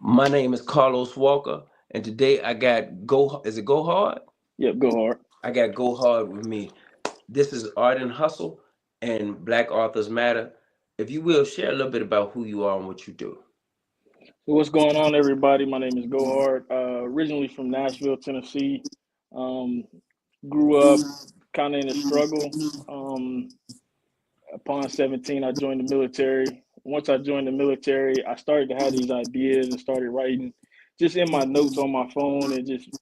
My name is Carlos Walker, and today I got Go. Is it Go Hard? Yep, go hard. I got Go Hard with me. This is Art and Hustle and Black Authors Matter. If you will, share a little bit about who you are and what you do. So what's going on, everybody? My name is Go Hard. Originally from Nashville, Tennessee. Um, Grew up kind of in a struggle. Upon 17, I joined the military. Once I joined the military, I started to have these ideas and started writing just in my notes on my phone and just,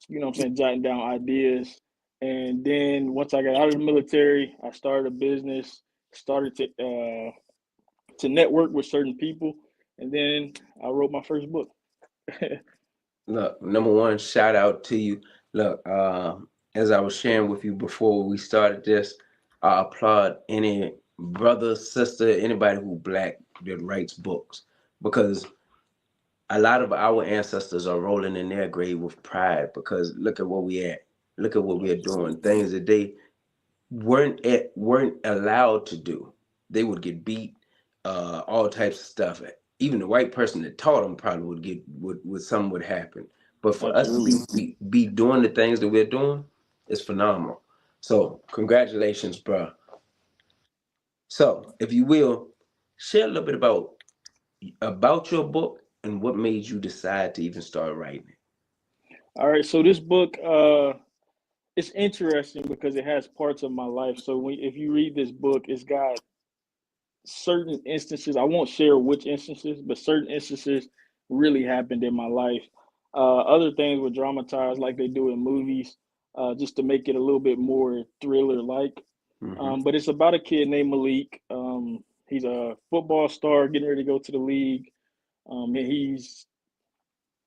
what I'm saying, jotting down ideas. And then once I got out of the military, I started a business, started to network with certain people, and then I wrote my first book. Look, number one, shout out to you. Look, as I was sharing with you before we started this, I applaud any brother, sister, anybody who black that writes books because a lot of our ancestors are rolling in their grave with pride because look at what we at. Look at what we are doing. Things that they weren't allowed to do. They would get beat, all types of stuff. Even the white person that taught them probably would something would happen. But for us to Absolutely. be doing the things that we're doing is phenomenal. So congratulations, bro. So if you will, share a little bit about your book and what made you decide to even start writing it. All right, so this book, it's interesting because it has parts of my life. So if you read this book, it's got certain instances. I won't share which instances, but certain instances really happened in my life. Other things were dramatized like they do in movies, just to make it a little bit more thriller like. Mm-hmm. But it's about a kid named Malik. He's a football star getting ready to go to the league. And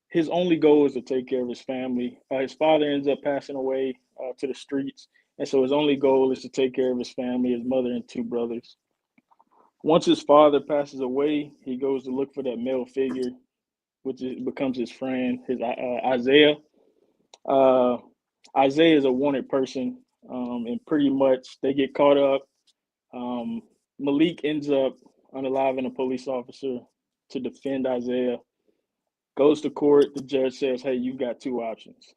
his only goal is to take care of his family. His father ends up passing away to the streets, and so his only goal is to take care of his family, his mother and two brothers. Once his father passes away, he goes to look for that male figure, becomes his friend, his Isaiah. Uh, Isaiah is a wanted person, and pretty much they get caught up. Um, Malik ends up unaliving a police officer to defend Isaiah. Goes to court. The judge says, "Hey, you've got two options.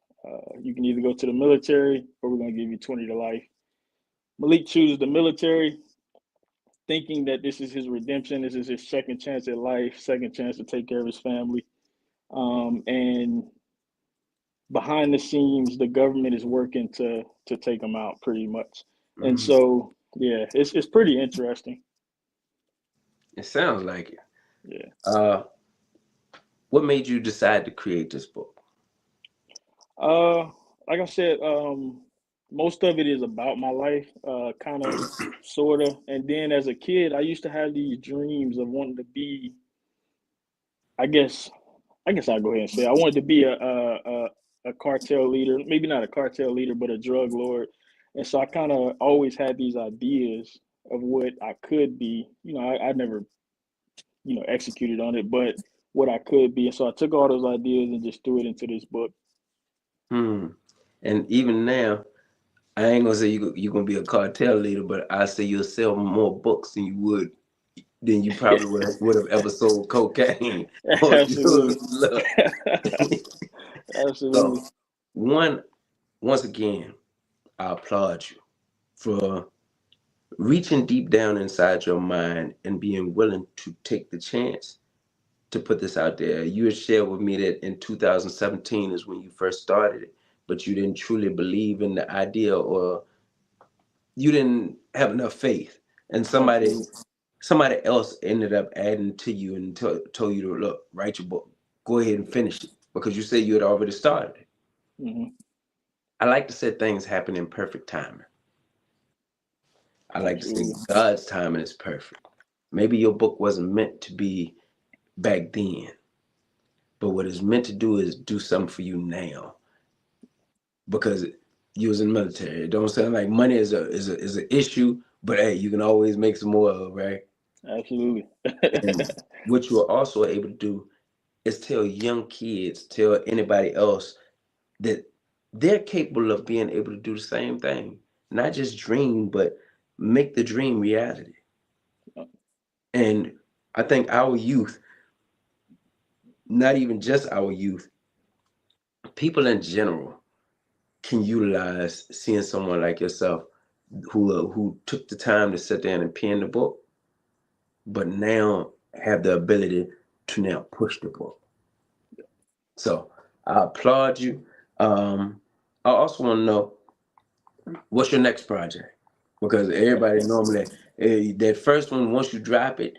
You can either go to the military, or we're going to give you 20 to life." Malik chooses the military, thinking that this is his redemption. This is his second chance at life, second chance to take care of his family. And behind the scenes, the government is working to take him out, pretty much. And Mm-hmm. so, yeah, it's pretty interesting. It sounds like it. Yeah. Uh, what made you decide to create this book? Uh, like I said, most of it is about my life, kind of, sort of. And then as a kid, I used to have these dreams of wanting to be. I guess, I'll go ahead and say I wanted to be a cartel leader. Maybe not a cartel leader, but a drug lord. And so I kind of always had these ideas of what I could be. I never, executed on it, but what I could be. And so I took all those ideas and just threw it into this book. Hmm. And even now, I ain't gonna say you're gonna be a cartel leader, but I say you'll sell more books than you probably would have ever sold cocaine. Or Absolutely. look. Absolutely. So one once again, I applaud you for reaching deep down inside your mind and being willing to take the chance to put this out there. You had shared with me that in 2017 is when you first started it, but you didn't truly believe in the idea or you didn't have enough faith. And Absolutely. somebody else ended up adding to you and told you to look, write your book, go ahead and finish it because you said you had already started it. Hmm. I like to say things happen in perfect timing. I like to say Absolutely. God's timing is perfect. Maybe your book wasn't meant to be back then, but what it's meant to do is do something for you now because you was in the military. It don't sound like money is an issue, but hey, you can always make some more of, right? Absolutely. And what you are also able to do is tell young kids, tell anybody else that they're capable of being able to do the same thing. Not just dream, but make the dream reality. And I think our youth not even just our youth, people in general can utilize seeing someone like yourself who took the time to sit down and pen the book, but now have the ability to now push the book. So I applaud you. I also want to know, what's your next project? Because everybody normally, that first one, once you drop it,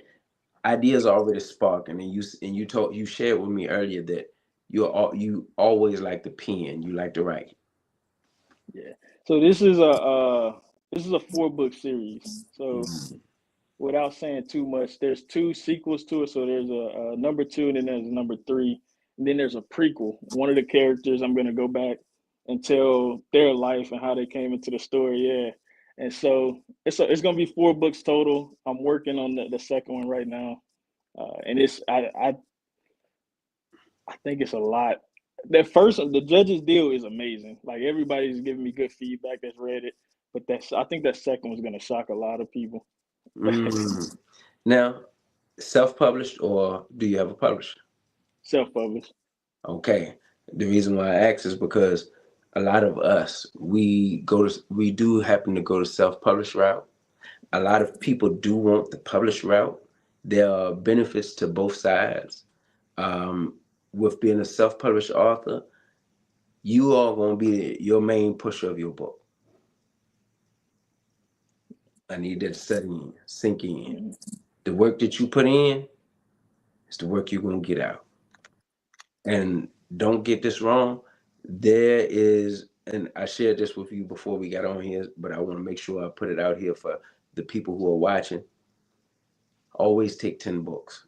ideas are already sparking. And you shared with me earlier that you always like to pen, you like to write. Yeah. So this is a 4-book series. So Mhm. without saying too much, there's 2 sequels to it. So there's a number 2, and then there's number 3, and then there's a prequel. One of the characters, I'm gonna go back and tell their life and how they came into the story. Yeah, and so it's gonna be 4 books total. I'm working on the second one right now, and I think it's a lot. The judges deal is amazing. Like everybody's giving me good feedback that's read it, but I think that second one's gonna shock a lot of people. Mm. Now, self-published or do you have a publisher? Self-published. Okay. The reason why I ask is because a lot of us, we do happen to go to self-published route. A lot of people do want the published route. There are benefits to both sides. Um, with being a self-published author, you are going to be your main pusher of your book. I need that to set in, sink in. Mhm. The work that you put in is the work you're going to get out. And don't get this wrong. There is, and I shared this with you before we got on here, but I want to make sure I put it out here for the people who are watching. Always take 10 books,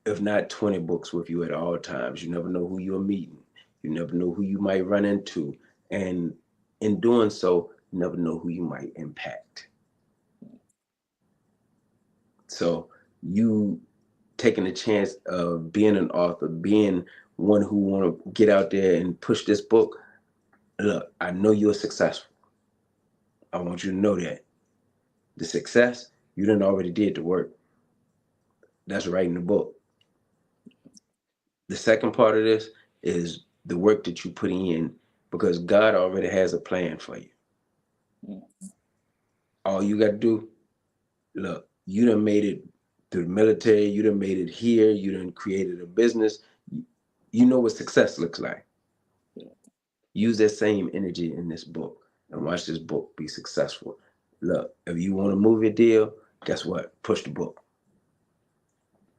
if not 20 books with you at all times. You never know who you're meeting. You never know who you might run into. And in doing so, you never know who you might impact. So you taking the chance of being an author, being one who want to get out there and push this book. Look, I know you're successful. I want you to know that the success, you done already did the work. That's writing the book. The second part of this is the work that you put in, because God already has a plan for you. All you got to do, look, you done made it through the military, you done made it here, you done created a business. You know what success looks like. Use that same energy in this book and watch this book be successful. Look, if you want a movie deal, guess what? Push the book.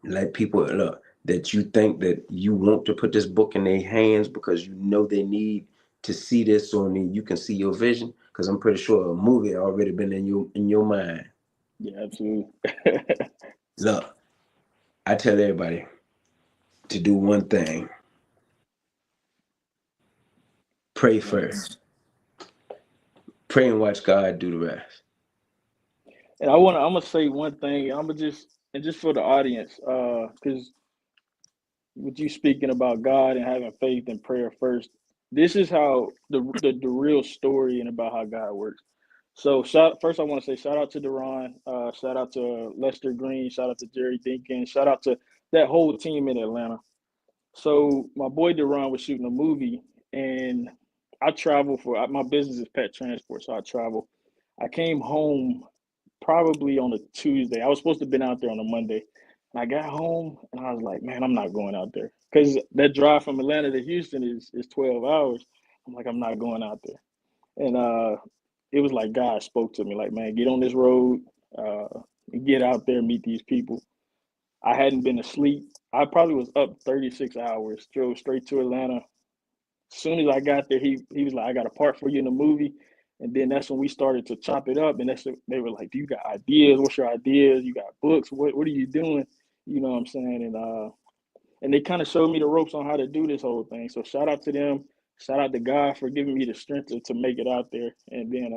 Let people look that you think that you want to put this book in their hands because you know they need to see this, so you can see your vision. Because I'm pretty sure a movie already been in your mind. Yeah, absolutely. Look, I tell everybody to do one thing: pray first. Pray and watch God do the rest. And I'm gonna say one thing. I'm gonna just for the audience, because with you speaking about God and having faith and prayer first, this is how the real story and about how God works. So first, I want to say shout out to Deron, shout out to Lester Green, shout out to Jerry Dinkins, shout out to that whole team in Atlanta. So my boy Deron was shooting a movie, and I travel for my business is pet transport, so I travel. I came home probably on a Tuesday. I was supposed to have been out there on a Monday. And I got home and I was like, man, I'm not going out there. Because that drive from Atlanta to Houston is 12 hours. I'm like, I'm not going out there. And it was like God spoke to me, like, man, get on this road, uh, get out there, meet these people. I hadn't been asleep. I probably was up 36 hours, drove straight to Atlanta. As soon as I got there, he was like, I got a part for you in the movie. And then that's when we started to chop it up. And they were like, do you got ideas? What's your ideas? You got books? What are you doing? You know what I'm saying? And they kind of showed me the ropes on how to do this whole thing. So shout out to them. Shout out to God for giving me the strength to make it out there. And then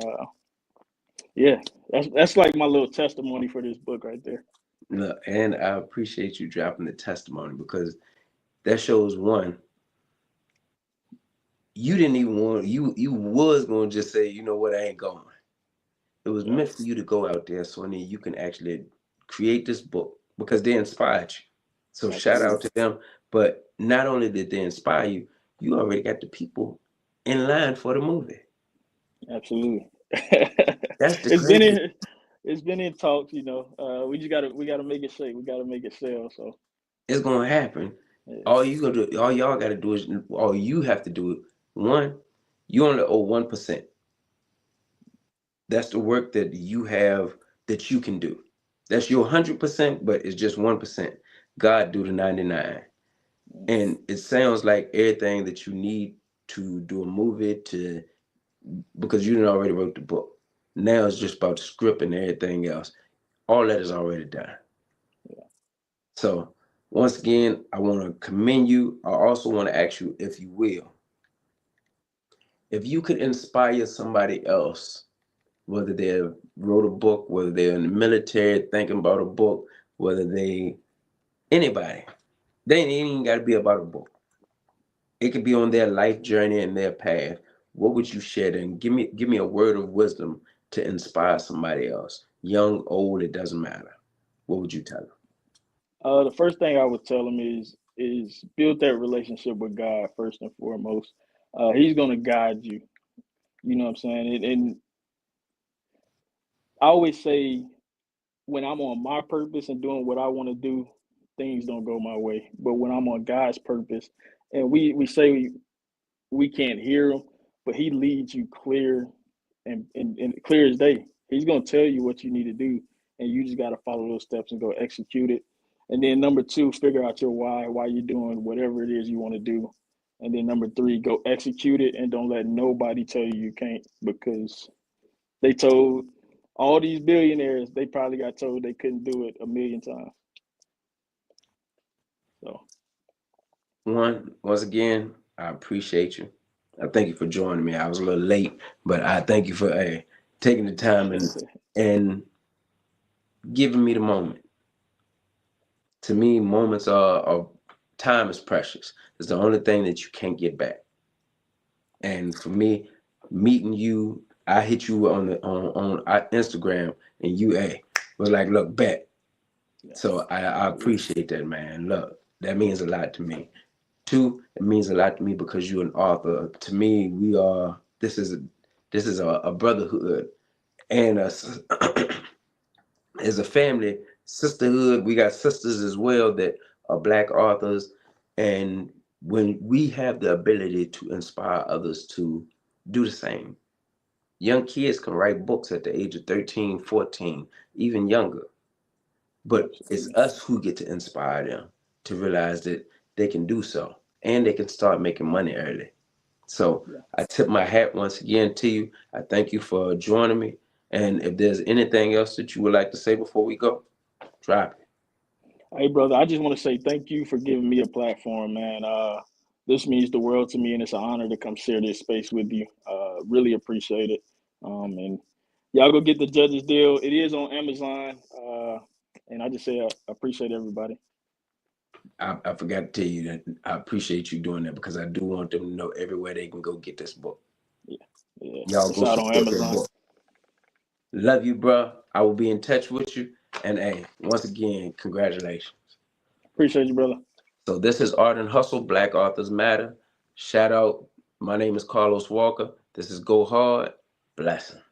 yeah, that's like my little testimony for this book right there. Look, and I appreciate you dropping the testimony, because that shows, one, you didn't even want, you was going to just say, you know what, I ain't going. It was Yeah. meant for you to go out there so then you can actually create this book because they inspired you. So shout Absolutely. out to them. But not only did they inspire you, you already got the people in line for the movie. Absolutely. That's the It's been crazy. in it's been in talks, you know. We gotta make it shake. We gotta make it sell. So It's gonna happen. yeah. All you gonna do, all y'all gotta do is, all you have to do it. One, you only owe 1%. That's the work that you have that you can do. That's your 100%, but it's just 1%. God do the 99. And it sounds like everything that you need to do a movie to, because you done already wrote the book. Now it's just about the script and everything else. All that is already done. So once again, I want to commend you. I also want to ask you, if you will, if you could inspire somebody else, whether they wrote a book, whether they're in the military thinking about a book, whether they, anybody, they ain't even got to be about a book. It could be on their life journey and their path. What would you share? And give me a word of wisdom to inspire somebody else, young, old, it doesn't matter. What would you tell them? The first thing I would tell them is build that relationship with God first and foremost. He's gonna guide you. You know what I'm saying? And I always say when I'm on my purpose and doing what I want to do, things don't go my way. But when I'm on God's purpose, and we say we can't hear him, but he leads you clear and clear as day. He's gonna tell you what you need to do, and you just gotta follow those steps and go execute it. And then number two, figure out your why you're doing whatever it is you want to do. And then number three, go execute it and don't let nobody tell you you can't, because they told all these billionaires they probably got told they couldn't do it a million times. So Once again, I appreciate you. I thank you for joining me. I was a little late, but I thank you for taking the time and giving me the moment. To me, moments are time is precious. It's the only thing that you can't get back. And for me, meeting you, I hit you on Instagram, and you was like, look, bet. yeah, So I absolutely. appreciate that, man. Look, that means a lot to me. Two, it means a lot to me because you're an author. To me, we are. This is a brotherhood and as a family sisterhood. We got sisters as well that are Black authors, and when we have the ability to inspire others to do the same, young kids can write books at the age of 13, 14, even younger. But it's Absolutely. us who get to inspire them to realize that they can do so and they can start making money early. So Yeah. I tip my hat once again to you. I thank you for joining me. And if there's anything else that you would like to say before we go, drop it. Hey, brother, I just want to say thank you for giving me a platform, man. This means the world to me, and it's an honor to come share this space with you. Really appreciate it. And y'all go get the Judge's Deal. It is on Amazon. And I just say I appreciate everybody. I forgot to tell you that I appreciate you doing that because I do want them to know everywhere they can go get this book. Yeah, yeah. Y'all It's go out on support that Amazon. book. Love you, bro. I will be in touch with you. And once again, congratulations. Appreciate you, brother. So this is Art and Hustle, Black Authors Matter. Shout out. My name is Carlos Walker. This is Go Hard. Blessings.